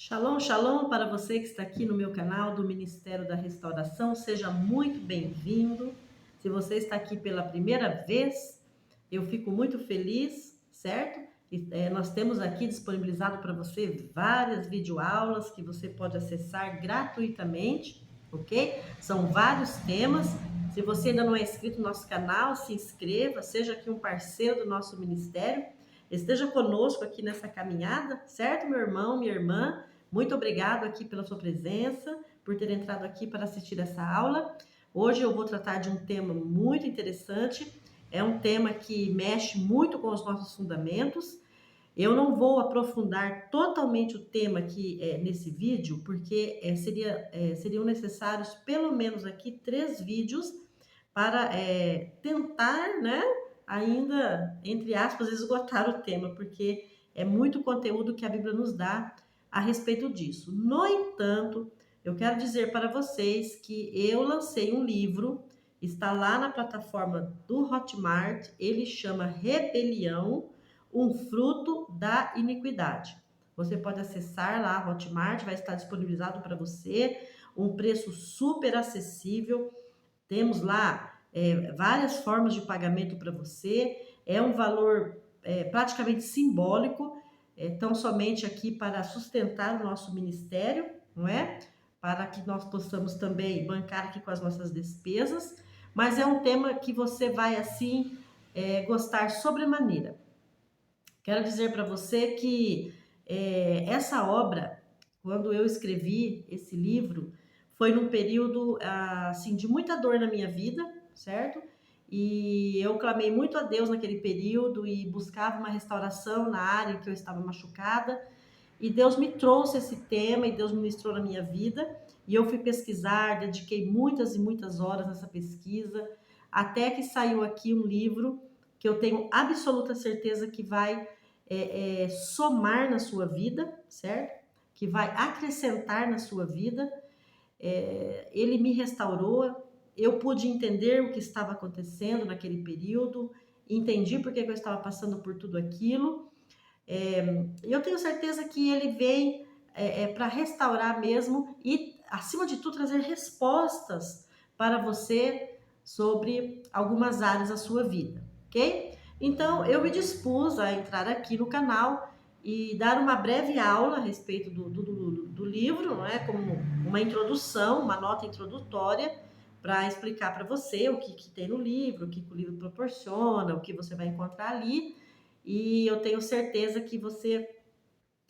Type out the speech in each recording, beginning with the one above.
Shalom, shalom para você que está aqui no meu canal do Ministério da Restauração. Seja muito bem-vindo. Se você está aqui pela primeira vez, eu fico muito feliz, certo? Nós temos aqui disponibilizado para você várias videoaulas que você pode acessar gratuitamente, ok? São vários temas. Se você ainda não é inscrito no nosso canal, se inscreva, seja aqui um parceiro do nosso ministério. Esteja conosco aqui nessa caminhada, certo, meu irmão, minha irmã? Muito obrigado aqui pela sua presença, por ter entrado aqui para assistir essa aula. Hoje eu vou tratar de um tema muito interessante, é um tema que mexe muito com os nossos fundamentos. Eu não vou aprofundar totalmente o tema aqui nesse vídeo, porque seriam necessários pelo menos aqui 3 vídeos para tentar, né, ainda, entre aspas, esgotar o tema, porque é muito conteúdo que a Bíblia nos dá a respeito disso. No entanto, eu quero dizer para vocês que eu lancei um livro, está lá na plataforma do Hotmart, ele chama Rebelião, um fruto da iniquidade. Você pode acessar lá a Hotmart, vai estar disponibilizado para você, um preço super acessível. Temos lá várias formas de pagamento para você, é um valor praticamente simbólico, tão somente aqui para sustentar o nosso ministério, não é? Para que nós possamos também bancar aqui com as nossas despesas, mas é um tema que você vai assim gostar sobremaneira. Quero dizer para você que essa obra, quando eu escrevi esse livro, foi num período assim de muita dor na minha vida, certo? E eu clamei muito a Deus naquele período e buscava uma restauração na área em que eu estava machucada. E Deus me trouxe esse tema e Deus ministrou na minha vida. E eu fui pesquisar, dediquei muitas e muitas horas nessa pesquisa, até que saiu aqui um livro que eu tenho absoluta certeza que vai somar na sua vida, certo? Que vai acrescentar na sua vida. Ele me restaurou, eu pude entender o que estava acontecendo naquele período, entendi porque que eu estava passando por tudo aquilo. Eu tenho certeza que ele vem para restaurar mesmo e, acima de tudo, trazer respostas para você sobre algumas áreas da sua vida, ok? Então, eu me dispus a entrar aqui no canal e dar uma breve aula a respeito do livro, não é? Como uma introdução, uma nota introdutória, para explicar para você o que tem no livro, o que o livro proporciona, o que você vai encontrar ali. E eu tenho certeza que você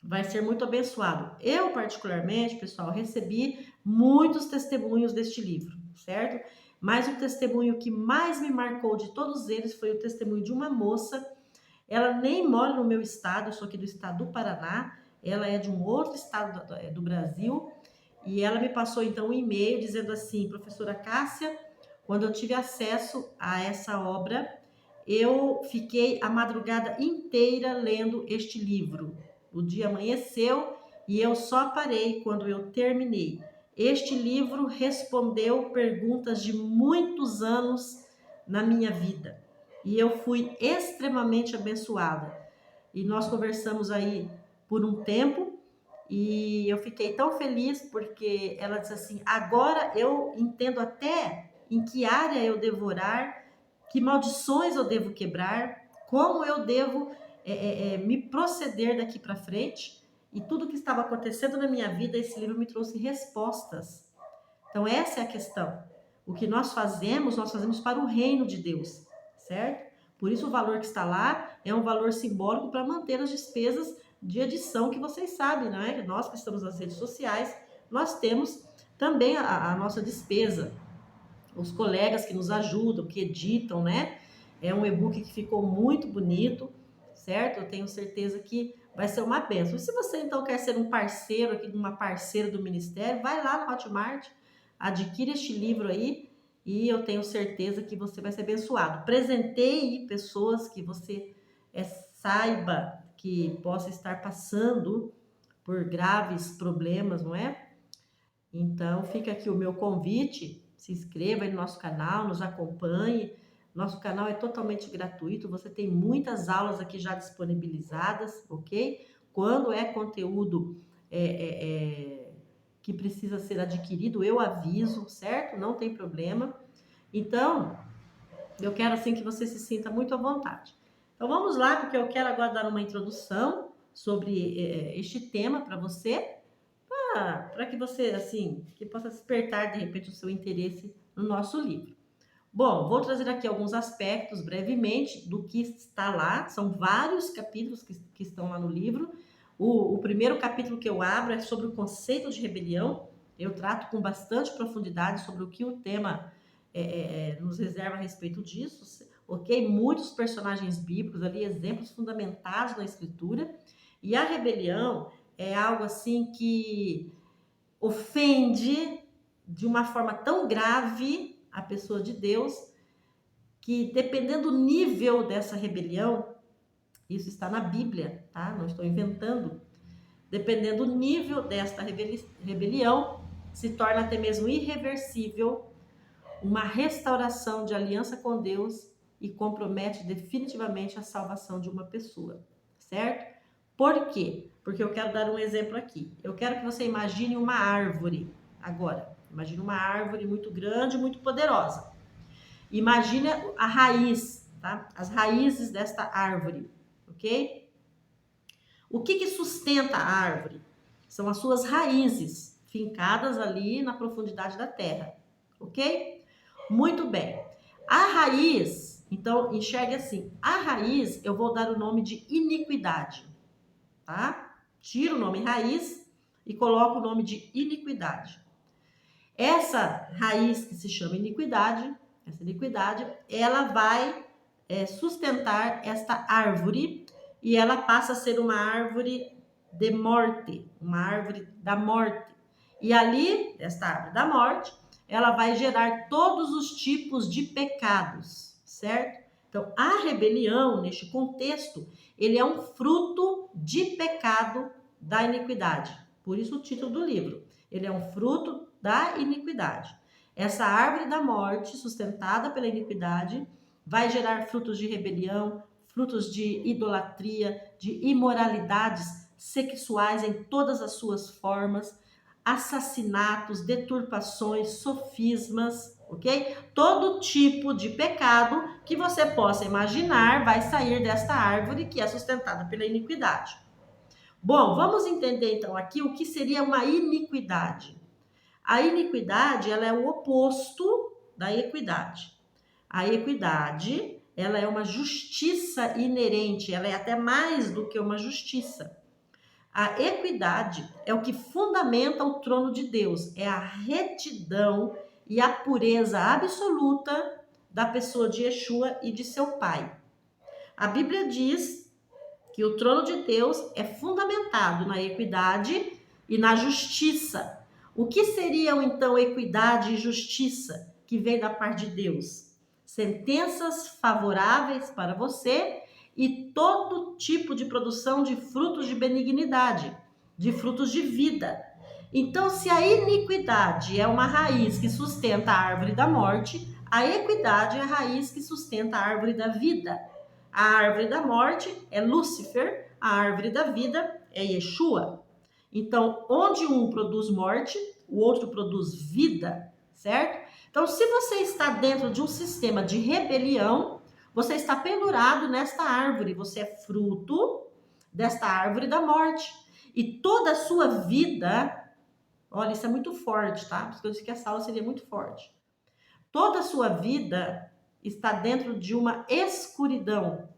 vai ser muito abençoado. Eu, particularmente, pessoal, recebi muitos testemunhos deste livro, certo? Mas o testemunho que mais me marcou de todos eles foi o testemunho de uma moça. Ela nem mora no meu estado, eu sou aqui do estado do Paraná, ela é de um outro estado do Brasil, e ela me passou então um e-mail dizendo assim: professora Cássia, quando eu tive acesso a essa obra, eu fiquei a madrugada inteira lendo este livro. O dia amanheceu e eu só parei quando eu terminei. Este livro respondeu perguntas de muitos anos na minha vida e eu fui extremamente abençoada. E nós conversamos aí por um tempo e eu fiquei tão feliz porque ela disse assim: agora eu entendo até em que área eu devo orar, que maldições eu devo quebrar, como eu devo me proceder daqui para frente. E tudo que estava acontecendo na minha vida, esse livro me trouxe respostas. Então essa é a questão. O que nós fazemos para o reino de Deus, certo? Por isso o valor que está lá é um valor simbólico para manter as despesas de edição que vocês sabem, não é? Nós que estamos nas redes sociais, nós temos também a nossa despesa. Os colegas que nos ajudam, que editam, né? É um e-book que ficou muito bonito, certo? Eu tenho certeza que vai ser uma bênção. E se você então quer ser um parceiro aqui, uma parceira do ministério, vai lá no Hotmart, adquire este livro aí e eu tenho certeza que você vai ser abençoado. Presenteie pessoas que você saiba que possa estar passando por graves problemas, não é? Então, fica aqui o meu convite, se inscreva aí no nosso canal, nos acompanhe. Nosso canal é totalmente gratuito, você tem muitas aulas aqui já disponibilizadas, ok? Quando é conteúdo que precisa ser adquirido, eu aviso, certo? Não tem problema. Então, eu quero assim que você se sinta muito à vontade. Então vamos lá, porque eu quero agora dar uma introdução sobre este tema para você, para que você assim, que possa despertar de repente o seu interesse no nosso livro. Bom, vou trazer aqui alguns aspectos brevemente do que está lá. São vários capítulos que estão lá no livro. O primeiro capítulo que eu abro é sobre o conceito de rebelião. Eu trato com bastante profundidade sobre o que o tema nos reserva a respeito disso, ok? Muitos personagens bíblicos ali, exemplos fundamentados na Escritura. E a rebelião é algo assim que ofende de uma forma tão grave a pessoa de Deus, que dependendo do nível dessa rebelião, isso está na Bíblia, tá? Não estou inventando. Dependendo do nível desta rebelião, se torna até mesmo irreversível uma restauração de aliança com Deus e compromete definitivamente a salvação de uma pessoa, certo? Por quê? Porque eu quero dar um exemplo aqui. Eu quero que você imagine uma árvore agora. Imagine uma árvore muito grande, muito poderosa. Imagine a raiz, tá? As raízes desta árvore, ok? O que sustenta a árvore? São as suas raízes, fincadas ali na profundidade da terra, ok? Muito bem. A raiz, então, enxergue assim. A raiz, eu vou dar o nome de iniquidade, tá? Tiro o nome raiz e coloco o nome de iniquidade. Essa raiz que se chama iniquidade, ela vai sustentar esta árvore e ela passa a ser uma árvore de morte, uma árvore da morte. E ali, esta árvore da morte, ela vai gerar todos os tipos de pecados, certo? Então, a rebelião, neste contexto, ele é um fruto de pecado da iniquidade. Por isso o título do livro. Ele é um fruto da iniquidade. Essa árvore da morte, sustentada pela iniquidade, vai gerar frutos de rebelião, frutos de idolatria, de imoralidades sexuais em todas as suas formas, assassinatos, deturpações, sofismas, ok? Todo tipo de pecado que você possa imaginar vai sair desta árvore que é sustentada pela iniquidade. Bom, vamos entender então aqui o que seria uma iniquidade. A iniquidade, ela é o oposto da equidade. A equidade, ela é uma justiça inerente, ela é até mais do que uma justiça. A equidade é o que fundamenta o trono de Deus, é a retidão e a pureza absoluta da pessoa de Yeshua e de seu pai. A Bíblia diz que o trono de Deus é fundamentado na equidade e na justiça. O que seriam então equidade e justiça que vem da parte de Deus? Sentenças favoráveis para você e todo tipo de produção de frutos de benignidade, de frutos de vida. Então, se a iniquidade é uma raiz que sustenta a árvore da morte, a equidade é a raiz que sustenta a árvore da vida. A árvore da morte é Lúcifer, a árvore da vida é Yeshua. Então, onde um produz morte, o outro produz vida, certo? Então, se você está dentro de um sistema de rebelião, você está pendurado nesta árvore, você é fruto desta árvore da morte. E toda a sua vida, olha, isso é muito forte, tá? Por isso que eu disse que essa aula seria muito forte. Toda a sua vida está dentro de uma escuridão,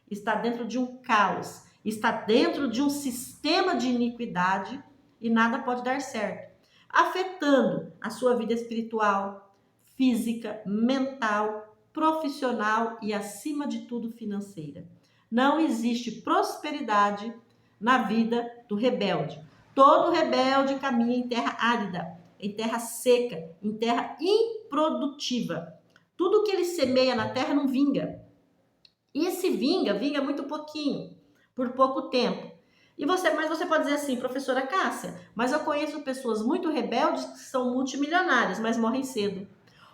está dentro de um caos, está dentro de um sistema de iniquidade e nada pode dar certo, afetando a sua vida espiritual, física, mental, profissional e, acima de tudo, financeira. Não existe prosperidade na vida do rebelde. Todo rebelde caminha em terra árida, em terra seca, em terra improdutiva. Tudo que ele semeia na terra não vinga. E se vinga, vinga muito pouquinho, por pouco tempo. Mas você pode dizer assim, professora Cássia, mas eu conheço pessoas muito rebeldes que são multimilionárias, mas morrem cedo.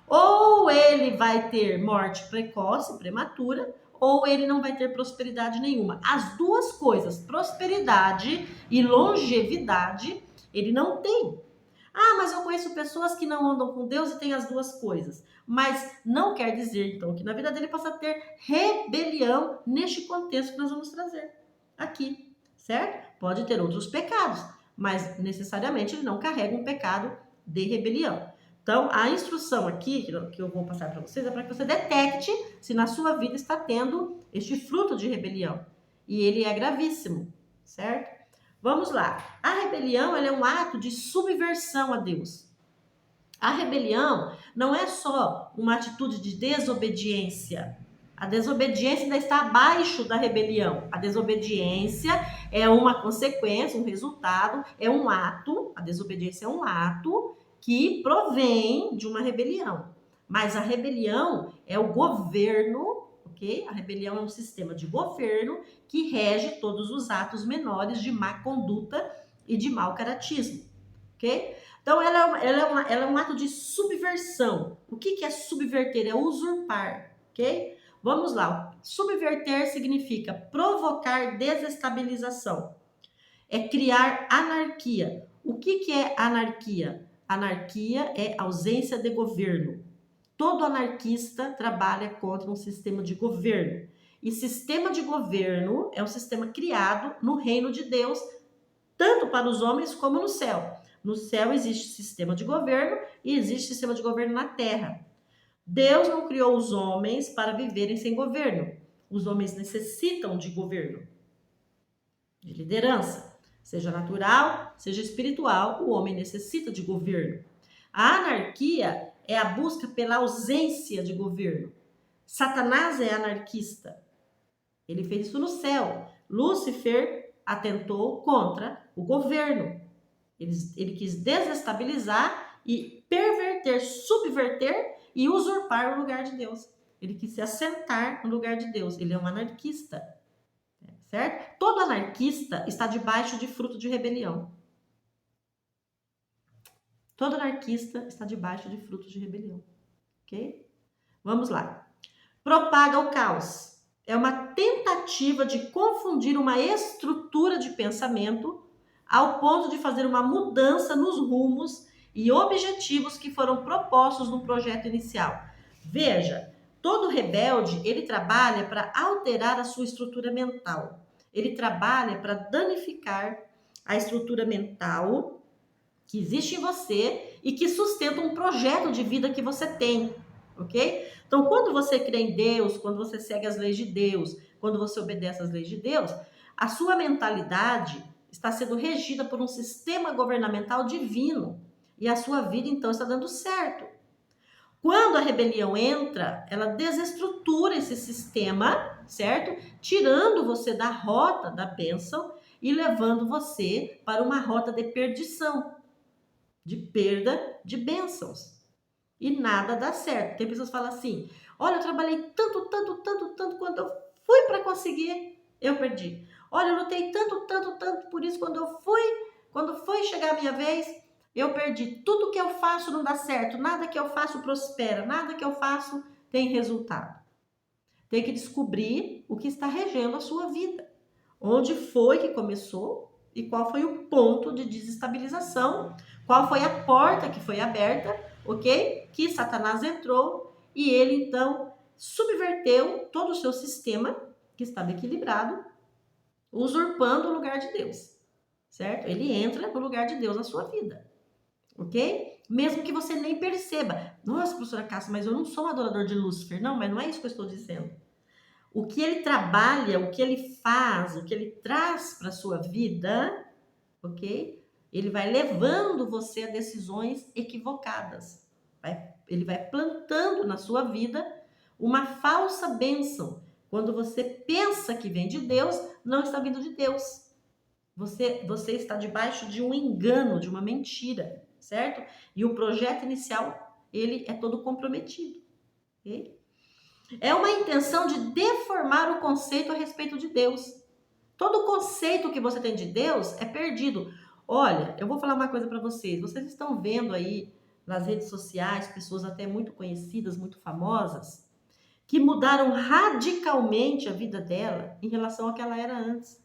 Ou ele vai ter morte precoce, prematura, ou ele não vai ter prosperidade nenhuma. As duas coisas, prosperidade e longevidade, ele não tem. Ah, mas eu conheço pessoas que não andam com Deus e têm as duas coisas. Mas não quer dizer, então, que na vida dele possa ter rebelião neste contexto que nós vamos trazer aqui, certo? Pode ter outros pecados, mas necessariamente ele não carrega um pecado de rebelião. Então, a instrução aqui que eu vou passar para vocês é para que você detecte se na sua vida está tendo este fruto de rebelião. E ele é gravíssimo, certo? Vamos lá. A rebelião ela é um ato de subversão a Deus. A rebelião não é só uma atitude de desobediência. A desobediência ainda está abaixo da rebelião. A desobediência é uma consequência, um resultado, é um ato. A desobediência é um ato que provém de uma rebelião. Mas a rebelião é o governo, ok? A rebelião é um sistema de governo que rege todos os atos menores de má conduta e de mau caratismo, ok? Então, ela é um ato de subversão. O que é subverter? É usurpar, ok? Vamos lá. Subverter significa provocar desestabilização. É criar anarquia. O que é anarquia? Anarquia é ausência de governo. Todo anarquista trabalha contra um sistema de governo. E sistema de governo é um sistema criado no reino de Deus, tanto para os homens como no céu. No céu existe sistema de governo e existe sistema de governo na terra. Deus não criou os homens para viverem sem governo. Os homens necessitam de governo, de liderança. Seja natural, seja espiritual, o homem necessita de governo. A anarquia é a busca pela ausência de governo. Satanás é anarquista. Ele fez isso no céu. Lúcifer atentou contra o governo. Ele quis desestabilizar e perverter, subverter e usurpar o lugar de Deus. Ele quis se assentar no lugar de Deus. Ele é um anarquista, certo? Todo anarquista está debaixo de fruto de rebelião. Todo anarquista está debaixo de fruto de rebelião, ok? Vamos lá. Propaga o caos. É uma tentativa de confundir uma estrutura de pensamento ao ponto de fazer uma mudança nos rumos e objetivos que foram propostos no projeto inicial. Veja, todo rebelde, ele trabalha para alterar a sua estrutura mental. Ele trabalha para danificar a estrutura mental que existe em você e que sustenta um projeto de vida que você tem, ok? Então, quando você crê em Deus, quando você segue as leis de Deus, quando você obedece às leis de Deus, a sua mentalidade está sendo regida por um sistema governamental divino e a sua vida, então, está dando certo. Quando a rebelião entra, ela desestrutura esse sistema, certo? Tirando você da rota da bênção e levando você para uma rota de perdição, de perda de bênçãos. E nada dá certo. Tem pessoas que falam assim, olha, eu trabalhei tanto, quando eu fui para conseguir, eu perdi. Olha, eu lutei tanto, por isso quando foi chegar a minha vez, eu perdi. Tudo que eu faço não dá certo, nada que eu faço prospera, nada que eu faço tem resultado. Tem que descobrir o que está regendo a sua vida. Onde foi que começou e qual foi o ponto de desestabilização, qual foi a porta que foi aberta, ok? Que Satanás entrou e ele, então, subverteu todo o seu sistema, que estava equilibrado, usurpando o lugar de Deus, certo? Ele entra no lugar de Deus na sua vida, ok? Mesmo que você nem perceba. Nossa, professora Cássia, mas eu não sou um adorador de Lúcifer. Não, mas não é isso que eu estou dizendo. O que ele trabalha, o que ele faz, o que ele traz para a sua vida, ok? Ele vai levando você a decisões equivocadas. Ele vai plantando na sua vida uma falsa bênção. Quando você pensa que vem de Deus, não está vindo de Deus. Você está debaixo de um engano, de uma mentira, certo? E o projeto inicial, ele é todo comprometido, ok? É uma intenção de deformar o conceito a respeito de Deus. Todo conceito que você tem de Deus é perdido. Olha, eu vou falar uma coisa para vocês. Vocês estão vendo aí nas redes sociais pessoas até muito conhecidas, muito famosas, que mudaram radicalmente a vida dela em relação ao que ela era antes.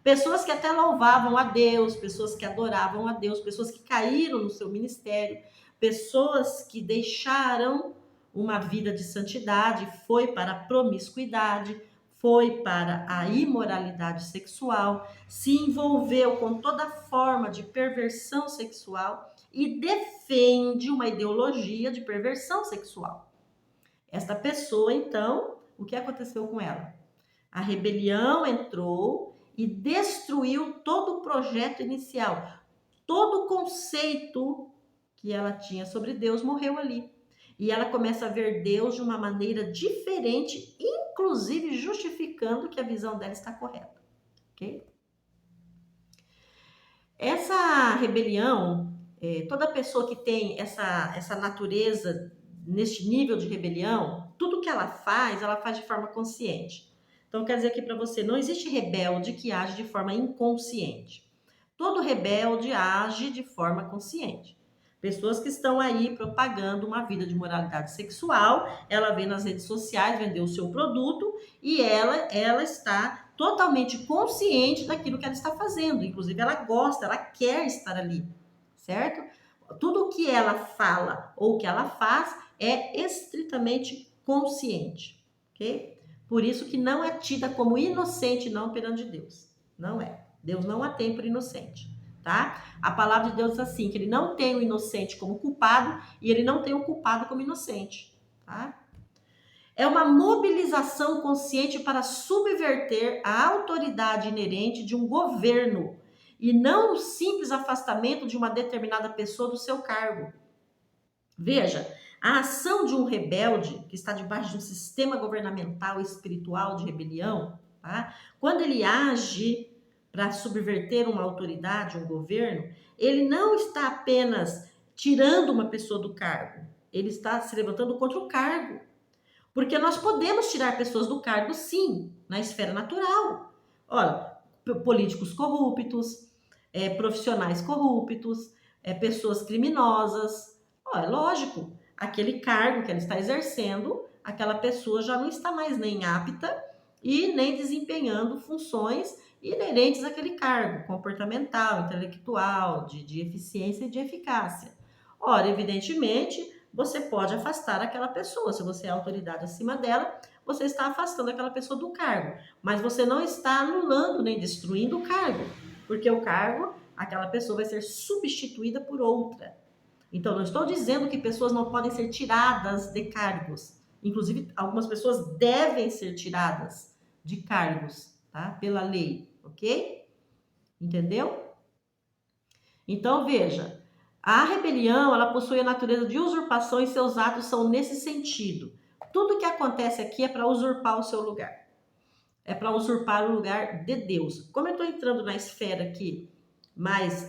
Pessoas que até louvavam a Deus, pessoas que adoravam a Deus, pessoas que caíram no seu ministério, pessoas que deixaram uma vida de santidade, foi para a promiscuidade, foi para a imoralidade sexual, se envolveu com toda forma de perversão sexual e defende uma ideologia de perversão sexual. Esta pessoa, então, o que aconteceu com ela? A rebelião entrou e destruiu todo o projeto inicial. Todo o conceito que ela tinha sobre Deus morreu ali. E ela começa a ver Deus de uma maneira diferente, inclusive justificando que a visão dela está correta. Ok? Essa rebelião, toda pessoa que tem essa natureza, neste nível de rebelião, tudo que ela faz de forma consciente. Então, quer dizer aqui para você, não existe rebelde que age de forma inconsciente. Todo rebelde age de forma consciente. Pessoas que estão aí propagando uma vida de moralidade sexual, ela vê nas redes sociais, vender o seu produto e ela está totalmente consciente daquilo que ela está fazendo. Inclusive, ela gosta, ela quer estar ali, certo? Tudo o que ela fala ou que ela faz é estritamente consciente, ok? Por isso que não é tida como inocente não perante Deus. Não é. Deus não a tem por inocente, tá? A palavra de Deus diz assim, que ele não tem o inocente como culpado e ele não tem o culpado como inocente, tá? É uma mobilização consciente para subverter a autoridade inerente de um governo e não o simples afastamento de uma determinada pessoa do seu cargo. Veja, a ação de um rebelde que está debaixo de um sistema governamental e espiritual de rebelião, tá? Quando ele age para subverter uma autoridade, um governo, ele não está apenas tirando uma pessoa do cargo, ele está se levantando contra o cargo. Porque nós podemos tirar pessoas do cargo, sim, na esfera natural. Olha, políticos corruptos, profissionais corruptos, pessoas criminosas. É lógico, aquele cargo que ela está exercendo, aquela pessoa já não está mais nem apta e nem desempenhando funções inerentes àquele cargo, comportamental, intelectual, de eficiência e de eficácia. Ora, evidentemente, você pode afastar aquela pessoa. Se você é autoridade acima dela, você está afastando aquela pessoa do cargo. Mas você não está anulando nem destruindo o cargo, porque o cargo, aquela pessoa vai ser substituída por outra. Então, não estou dizendo que pessoas não podem ser tiradas de cargos. Inclusive, algumas pessoas devem ser tiradas de cargos, tá? Pela lei, ok? Entendeu? Então, veja, a rebelião, ela possui a natureza de usurpação e seus atos são nesse sentido. Tudo que acontece aqui é para usurpar o seu lugar. É para usurpar o lugar de Deus. Como eu estou entrando na esfera aqui mais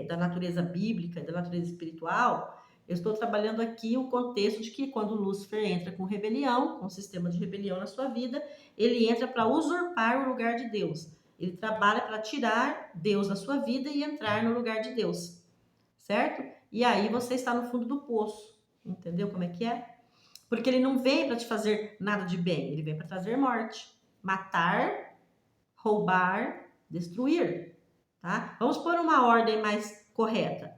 da natureza bíblica, da natureza espiritual, eu estou trabalhando aqui o contexto de que quando Lúcifer entra com rebelião, com um sistema de rebelião na sua vida, ele entra para usurpar o lugar de Deus. Ele trabalha para tirar Deus da sua vida e entrar no lugar de Deus, certo? E aí você está no fundo do poço, entendeu como é que é? Porque ele não vem para te fazer nada de bem, ele vem para trazer morte, matar, roubar, destruir. Tá? Vamos pôr uma ordem mais correta.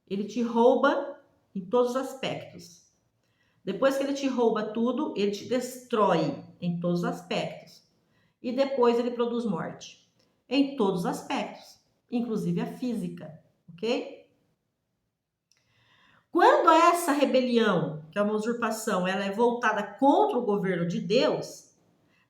Ele te rouba em todos os aspectos. Depois que ele te rouba tudo, ele te destrói em todos os aspectos. E depois ele produz morte em todos os aspectos, inclusive a física, ok? Quando essa rebelião, que é uma usurpação, ela é voltada contra o governo de Deus,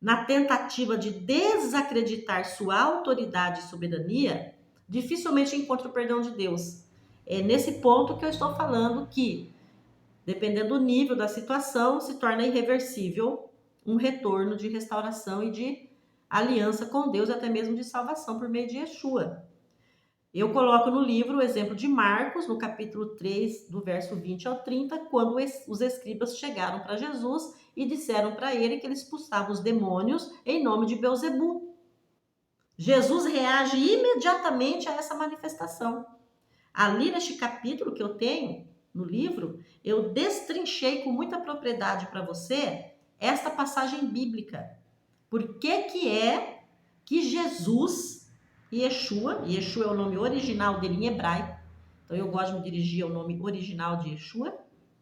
na tentativa de desacreditar sua autoridade e soberania, dificilmente encontra o perdão de Deus. É nesse ponto que eu estou falando que, dependendo do nível da situação, se torna irreversível um retorno de restauração e de aliança com Deus, até mesmo de salvação por meio de Yeshua. Eu coloco no livro o exemplo de Marcos, no capítulo 3, do verso 20 ao 30, quando os escribas chegaram para Jesus e disseram para ele que ele expulsava os demônios em nome de Beelzebu. Jesus reage imediatamente a essa manifestação. Ali neste capítulo que eu tenho no livro, eu destrinchei com muita propriedade para você esta passagem bíblica. Por que que é que Jesus, Yeshua é o nome original dele em hebraico, então eu gosto de me dirigir ao nome original de Yeshua,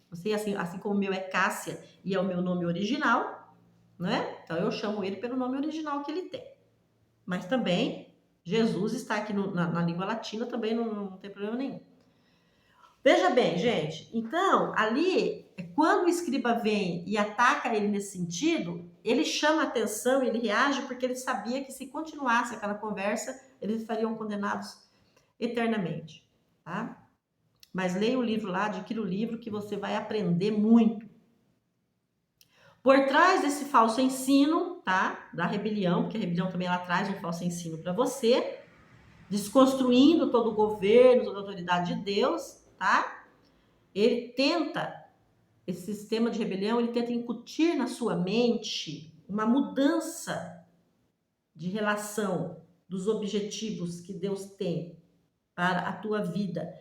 você, assim como o meu é Cássia e é o meu nome original, né? Então eu chamo ele pelo nome original que ele tem. Mas também, Jesus está aqui na língua latina, também não tem problema nenhum. Veja bem, gente, então, ali, quando o escriba vem e ataca ele nesse sentido, ele chama atenção, ele reage, porque ele sabia que se continuasse aquela conversa, eles estariam condenados eternamente, tá? Mas leia o livro lá, adquira o livro, que você vai aprender muito. Por trás desse falso ensino, tá? Da rebelião, porque a rebelião também ela traz um falso ensino para você, desconstruindo todo o governo, toda a autoridade de Deus, tá? Ele tenta, esse sistema de rebelião, ele tenta incutir na sua mente uma mudança de relação dos objetivos que Deus tem para a tua vida.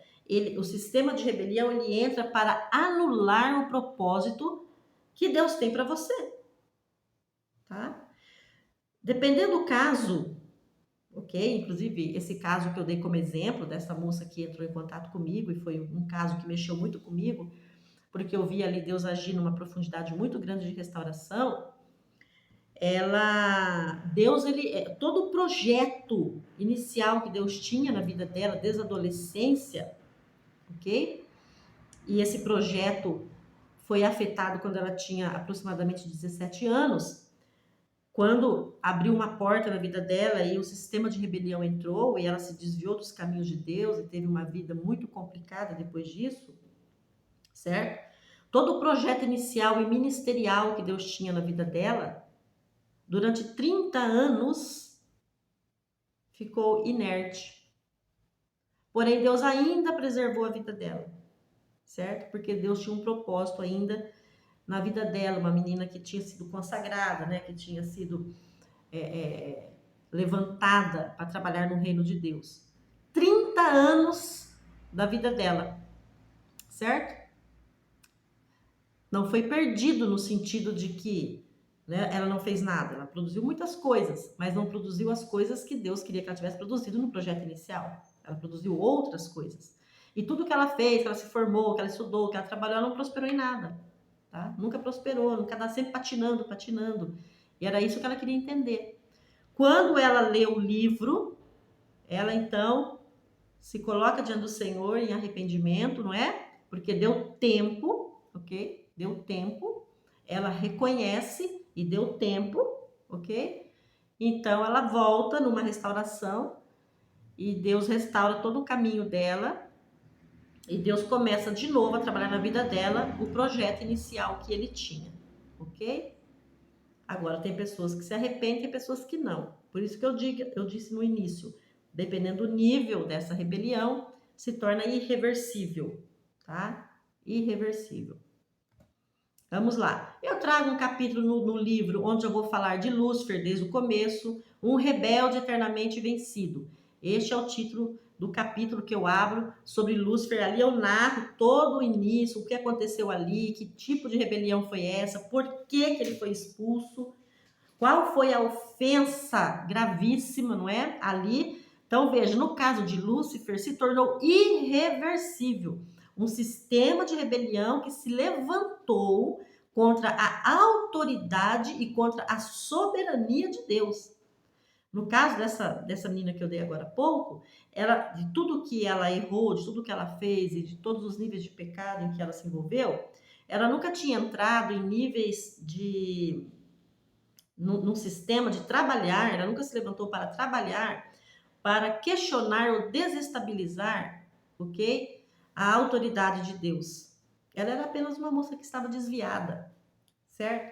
O sistema de rebelião, ele entra para anular o propósito que Deus tem para você, tá? Dependendo do caso, ok? Inclusive, esse caso que eu dei como exemplo, dessa moça que entrou em contato comigo, e foi um caso que mexeu muito comigo, porque eu vi ali Deus agir numa profundidade muito grande de restauração. Todo o projeto inicial que Deus tinha na vida dela, desde a adolescência, ok? E esse projeto foi afetado quando ela tinha aproximadamente 17 anos, quando abriu uma porta na vida dela e o sistema de rebelião entrou e ela se desviou dos caminhos de Deus e teve uma vida muito complicada depois disso, certo? Todo o projeto inicial e ministerial que Deus tinha na vida dela, durante 30 anos, ficou inerte. Porém, Deus ainda preservou a vida dela, certo? Porque Deus tinha um propósito ainda na vida dela, uma menina que tinha sido consagrada, né? Que tinha sido levantada para trabalhar no reino de Deus. 30 anos da vida dela, certo? Não foi perdido no sentido de que, né, ela não fez nada. Ela produziu muitas coisas, mas não produziu as coisas que Deus queria que ela tivesse produzido no projeto inicial. Ela produziu outras coisas. E tudo que ela fez, que ela se formou, que ela estudou, que ela trabalhou, ela não prosperou em nada. Tá? Nunca prosperou, nunca estava sempre patinando. E era isso que ela queria entender. Quando ela lê o livro, ela então se coloca diante do Senhor em arrependimento, não é? Porque deu tempo, ok? Deu tempo, ela reconhece e deu tempo, ok? Então ela volta numa restauração e Deus restaura todo o caminho dela e Deus começa de novo a trabalhar na vida dela o projeto inicial que ele tinha, ok? Agora tem pessoas que se arrependem e pessoas que não. Por isso que eu disse no início, dependendo do nível dessa rebelião, se torna irreversível, tá? Irreversível. Vamos lá. Eu trago um capítulo no livro onde eu vou falar de Lúcifer desde o começo, um rebelde eternamente vencido. Este é o título do capítulo que eu abro sobre Lúcifer. Ali eu narro todo o início, o que aconteceu ali, que tipo de rebelião foi essa, por que ele foi expulso, qual foi a ofensa gravíssima, não é? Ali. Então, veja, no caso de Lúcifer, se tornou irreversível. Um sistema de rebelião que se levantou contra a autoridade e contra a soberania de Deus. No caso dessa menina que eu dei agora há pouco, ela, de tudo que ela errou, de tudo que ela fez e de todos os níveis de pecado em que ela se envolveu, ela nunca tinha entrado em níveis num sistema de trabalhar, ela nunca se levantou para trabalhar, para questionar ou desestabilizar, ok? A autoridade de Deus. Ela era apenas uma moça que estava desviada, certo?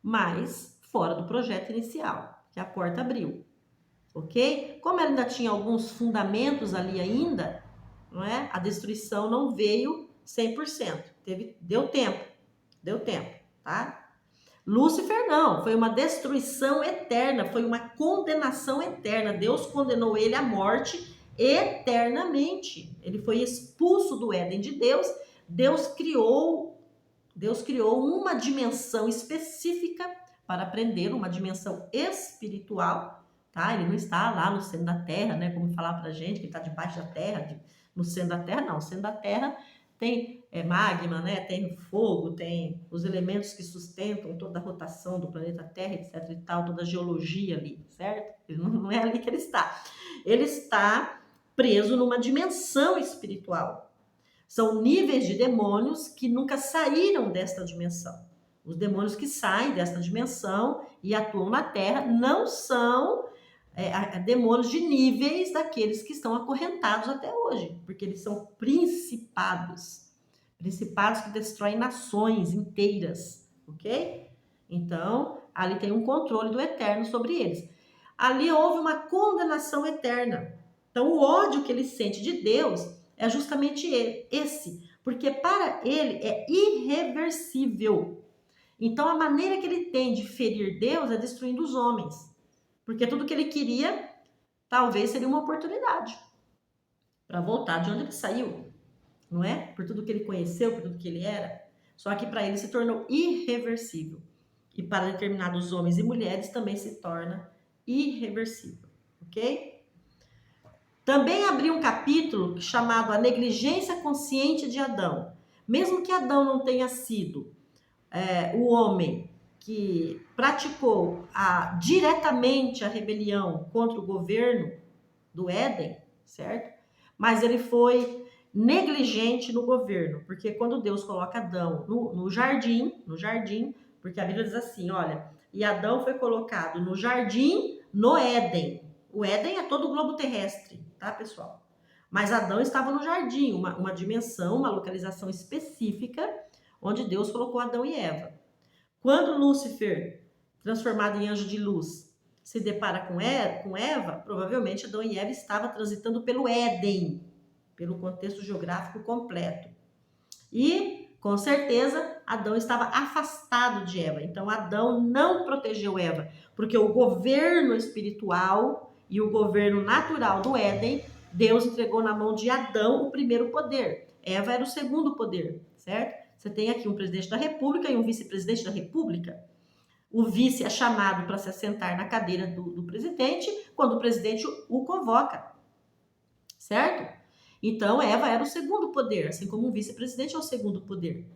Mas fora do projeto inicial, que a porta abriu, ok? Como ela ainda tinha alguns fundamentos ali ainda, não é? A destruição não veio 100%. Deu tempo, tá? Lúcifer não, foi uma destruição eterna, foi uma condenação eterna. Deus condenou ele à morte eternamente. Ele foi expulso do Éden de Deus. Deus criou Deus criou uma dimensão específica para aprender, uma dimensão espiritual, tá? Ele não está lá no centro da terra, né? Como falar pra gente, que ele está debaixo da terra, no centro da terra, não. No centro da terra tem magma, né? Tem fogo, tem os elementos que sustentam toda a rotação do planeta Terra, etc e tal, toda a geologia ali, certo? Ele não é ali que ele está. Ele está preso numa dimensão espiritual. São níveis de demônios que nunca saíram desta dimensão. Os demônios que saem desta dimensão e atuam na Terra não são demônios de níveis daqueles que estão acorrentados até hoje, porque eles são principados. Principados que destroem nações inteiras, ok? Então, ali tem um controle do eterno sobre eles. Ali houve uma condenação eterna. Então, o ódio que ele sente de Deus é justamente esse, porque para ele é irreversível. Então, a maneira que ele tem de ferir Deus é destruindo os homens, porque tudo que ele queria, talvez seria uma oportunidade para voltar de onde ele saiu, não é? Por tudo que ele conheceu, por tudo que ele era. Só que para ele se tornou irreversível. E para determinados homens e mulheres também se torna irreversível, ok? Também abri um capítulo chamado A Negligência Consciente de Adão. Mesmo que Adão não tenha sido o homem que praticou diretamente a rebelião contra o governo do Éden, certo? Mas ele foi negligente no governo, porque quando Deus coloca Adão no jardim, porque a Bíblia diz assim, olha, e Adão foi colocado no jardim, no Éden. O Éden é todo o globo terrestre, tá, pessoal? Mas Adão estava no jardim, uma dimensão, uma localização específica, onde Deus colocou Adão e Eva. Quando Lúcifer, transformado em anjo de luz, se depara com Eva, provavelmente Adão e Eva estavam transitando pelo Éden, pelo contexto geográfico completo. E, com certeza, Adão estava afastado de Eva. Então, Adão não protegeu Eva, porque o governo espiritual e o governo natural do Éden, Deus entregou na mão de Adão o primeiro poder. Eva era o segundo poder, certo? Você tem aqui um presidente da República e um vice-presidente da República. O vice é chamado para se assentar na cadeira do presidente quando o presidente o convoca, certo? Então, Eva era o segundo poder, assim como o vice-presidente é o segundo poder.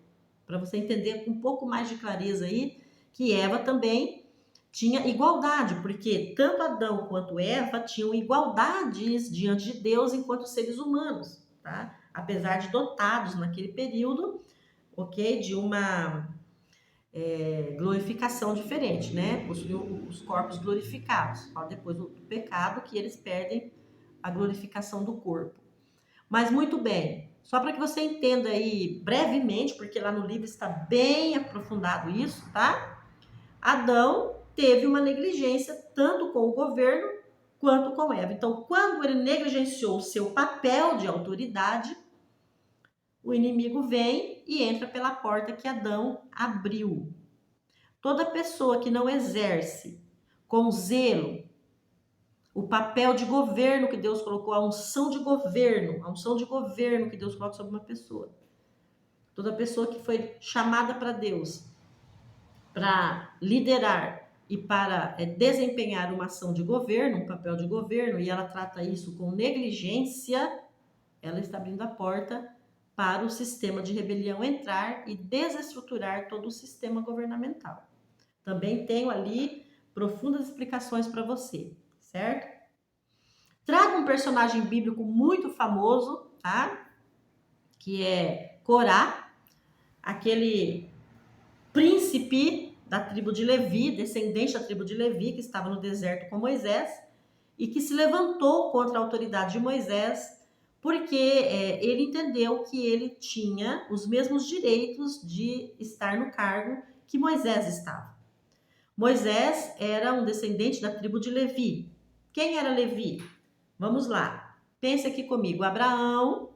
Para você entender com um pouco mais de clareza aí, que Eva também tinha igualdade, porque tanto Adão quanto Eva tinham igualdades diante de Deus enquanto seres humanos, tá? Apesar de dotados naquele período, ok? De uma glorificação diferente, né? Possuíam os corpos glorificados. Depois do pecado, que eles perdem a glorificação do corpo. Mas muito bem, só para que você entenda aí brevemente, porque lá no livro está bem aprofundado isso, tá? Adão teve uma negligência tanto com o governo quanto com Eva. Então, quando ele negligenciou o seu papel de autoridade, o inimigo vem e entra pela porta que Adão abriu. Toda pessoa que não exerce com zelo o papel de governo que Deus colocou, a unção de governo que Deus coloca sobre uma pessoa. Toda pessoa que foi chamada para Deus para liderar e para desempenhar uma ação de governo, um papel de governo, e ela trata isso com negligência, ela está abrindo a porta para o sistema de rebelião entrar e desestruturar todo o sistema governamental. Também tenho ali profundas explicações para você, certo? Trago um personagem bíblico muito famoso, tá? Que é Corá, aquele príncipe da tribo de Levi, descendente da tribo de Levi, que estava no deserto com Moisés e que se levantou contra a autoridade de Moisés, porque ele entendeu que ele tinha os mesmos direitos de estar no cargo que Moisés estava. Moisés era um descendente da tribo de Levi. Quem era Levi? Vamos lá. Pense aqui comigo. Abraão,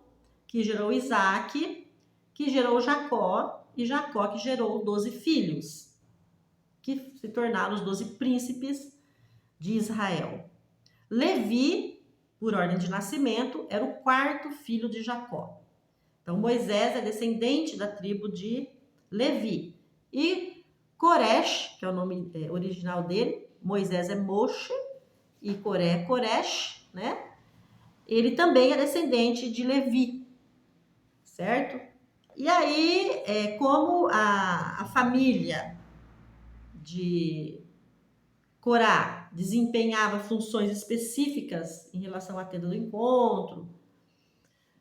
que gerou Isaac, que gerou Jacó, e Jacó que gerou 12 filhos, que se tornaram os 12 príncipes de Israel. Levi, por ordem de nascimento, era o quarto filho de Jacó. Então, Moisés é descendente da tribo de Levi. E Coresh, que é o nome original dele, Moisés é Moshe e Coré é Coresh, né? Ele também é descendente de Levi, certo? E aí, como a família de Corá desempenhava funções específicas em relação à tenda do encontro,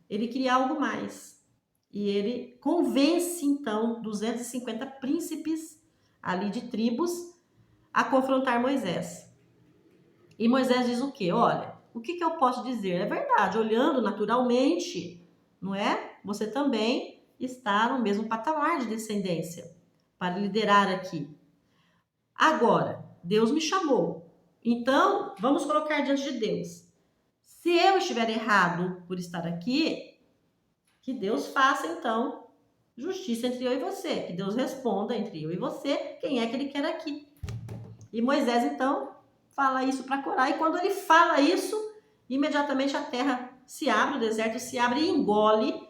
ele queria algo mais. E ele convence, então, 250 príncipes ali de tribos a confrontar Moisés. E Moisés diz o quê? Olha, o que eu posso dizer? É verdade, olhando naturalmente, não é? Você também está no mesmo patamar de descendência para liderar aqui. Agora, Deus me chamou. Então, vamos colocar diante de Deus. Se eu estiver errado por estar aqui, que Deus faça, então, justiça entre eu e você. Que Deus responda entre eu e você quem é que ele quer aqui. E Moisés, então, fala isso para Corá. E quando ele fala isso, imediatamente a terra se abre, o deserto se abre e engole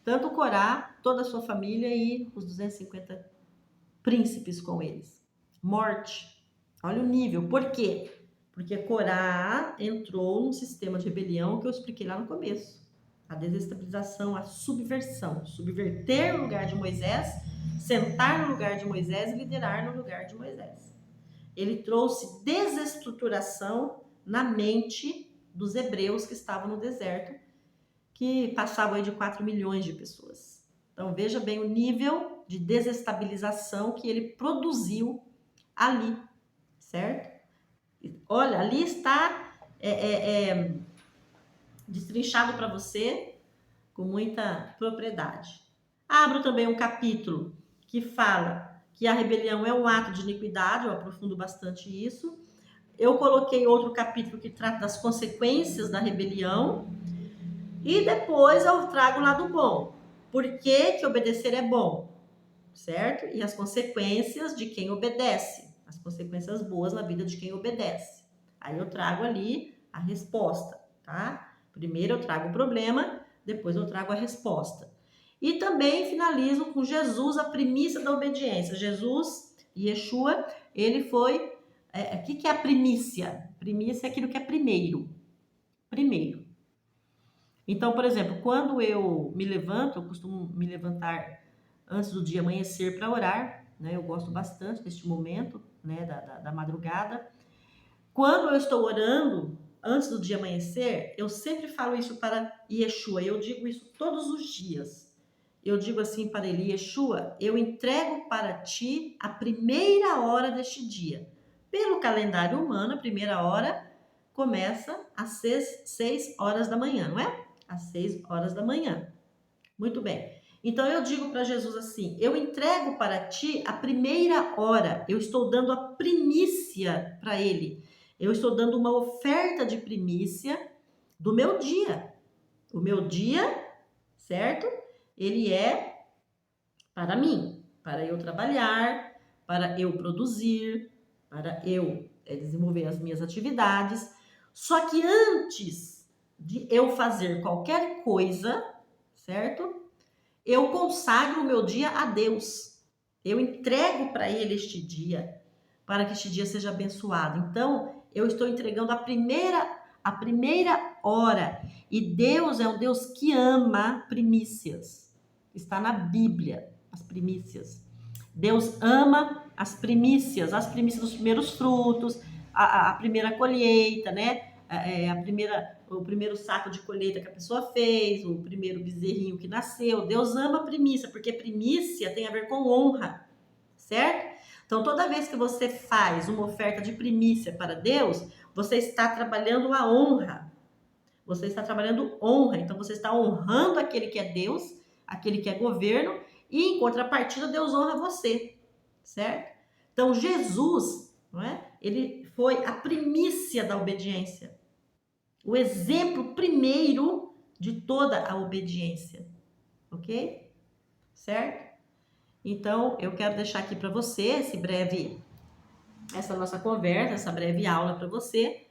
tanto Corá, toda a sua família e os 250 príncipes com eles. Morte. Olha o nível. Por quê? Porque Corá entrou num sistema de rebelião que eu expliquei lá no começo. A desestabilização, a subversão. Subverter o lugar de Moisés, sentar no lugar de Moisés e liderar no lugar de Moisés. Ele trouxe desestruturação na mente dos hebreus que estavam no deserto, que passavam aí de 4 milhões de pessoas. Então, veja bem o nível de desestabilização que ele produziu ali, certo? Olha, ali está destrinchado para você com muita propriedade. Abro também um capítulo que fala que a rebelião é um ato de iniquidade, eu aprofundo bastante isso. Eu coloquei outro capítulo que trata das consequências da rebelião. E depois eu trago o lado bom. Por que obedecer é bom? Certo? E as consequências de quem obedece. As consequências boas na vida de quem obedece. Aí eu trago ali a resposta, tá? Primeiro eu trago o problema, depois eu trago a resposta. E também finalizo com Jesus, a primícia da obediência. Jesus, Yeshua, ele foi... O que é a primícia? Primícia é aquilo que é primeiro. Primeiro. Então, por exemplo, quando eu me levanto, eu costumo me levantar antes do dia amanhecer para orar, né? Eu gosto bastante deste momento, né, da madrugada. Quando eu estou orando, antes do dia amanhecer, eu sempre falo isso para Yeshua, eu digo isso todos os dias. Eu digo assim para ele: Yeshua, eu entrego para ti a primeira hora deste dia. Pelo calendário humano, a primeira hora começa às 6 horas da manhã, não é? Às 6 horas da manhã. Muito bem. Então eu digo para Jesus assim: eu entrego para ti a primeira hora. Eu estou dando a primícia para ele. Eu estou dando uma oferta de primícia do meu dia. O meu dia, certo? Ele é para mim, para eu trabalhar, para eu produzir, para eu desenvolver as minhas atividades. Só que antes de eu fazer qualquer coisa, certo? Eu consagro o meu dia a Deus. Eu entrego para Ele este dia, para que este dia seja abençoado. Então, eu estou entregando a primeira hora. E Deus é um Deus que ama primícias. Está na Bíblia, as primícias. Deus ama as primícias dos primeiros frutos, a primeira colheita, né? O primeiro saco de colheita que a pessoa fez, o primeiro bezerrinho que nasceu. Deus ama a primícia, porque primícia tem a ver com honra, certo? Então, toda vez que você faz uma oferta de primícia para Deus, você está trabalhando a honra. Você está trabalhando honra. Então, você está honrando aquele que é Deus, aquele que é governo, e em contrapartida, Deus honra você, certo? Então, Jesus, não é? Ele foi a primícia da obediência. O exemplo primeiro de toda a obediência, ok? Certo? Então, eu quero deixar aqui para você essa nossa conversa, essa breve aula para você,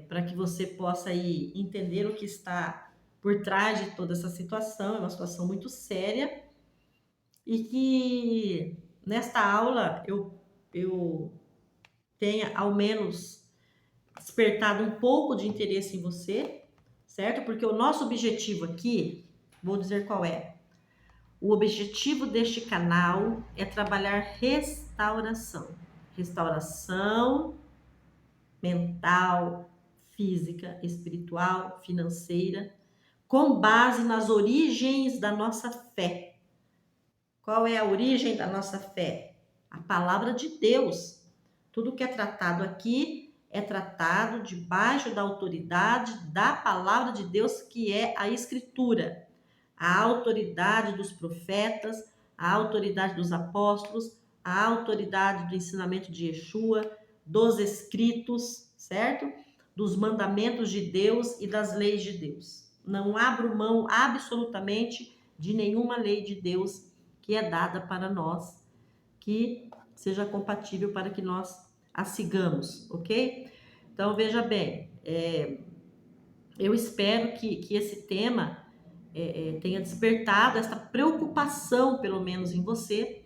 para que você possa aí entender o que está por trás de toda essa situação. É uma situação muito séria e que nesta aula eu tenha ao menos despertado um pouco de interesse em você, certo? Porque o nosso objetivo aqui, vou dizer qual é. O objetivo deste canal é trabalhar restauração. Restauração mental, física, espiritual, financeira, com base nas origens da nossa fé. Qual é a origem da nossa fé? A palavra de Deus. Tudo que é tratado aqui é tratado debaixo da autoridade da palavra de Deus, que é a Escritura. A autoridade dos profetas, a autoridade dos apóstolos, a autoridade do ensinamento de Yeshua, dos escritos, certo? Dos mandamentos de Deus e das leis de Deus. Não abro mão absolutamente de nenhuma lei de Deus que é dada para nós, que seja compatível para que nós a sigamos, ok? Então, veja bem, eu espero que esse tema tenha despertado essa preocupação, pelo menos em você,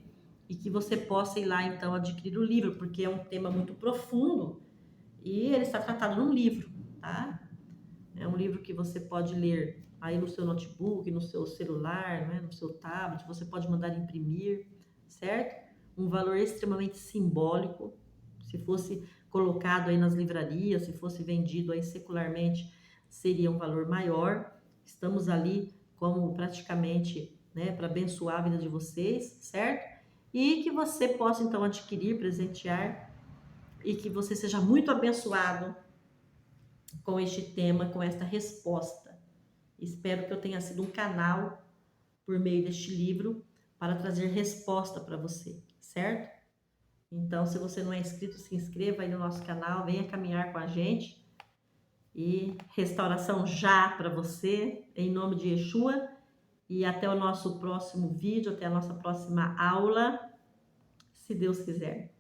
e que você possa ir lá, então, adquirir o livro, porque é um tema muito profundo e ele está tratado num livro, tá? É um livro que você pode ler aí no seu notebook, no seu celular, né, no seu tablet, você pode mandar imprimir, certo? Um valor extremamente simbólico. Se fosse colocado aí nas livrarias, se fosse vendido aí secularmente, seria um valor maior. Estamos ali como praticamente, né, para abençoar a vida de vocês, certo? E que você possa então adquirir, presentear e que você seja muito abençoado com este tema, com esta resposta. Espero que eu tenha sido um canal por meio deste livro para trazer resposta para você, certo? Então, se você não é inscrito, se inscreva aí no nosso canal, venha caminhar com a gente. E restauração já para você, em nome de Yeshua. E até o nosso próximo vídeo, até a nossa próxima aula, se Deus quiser.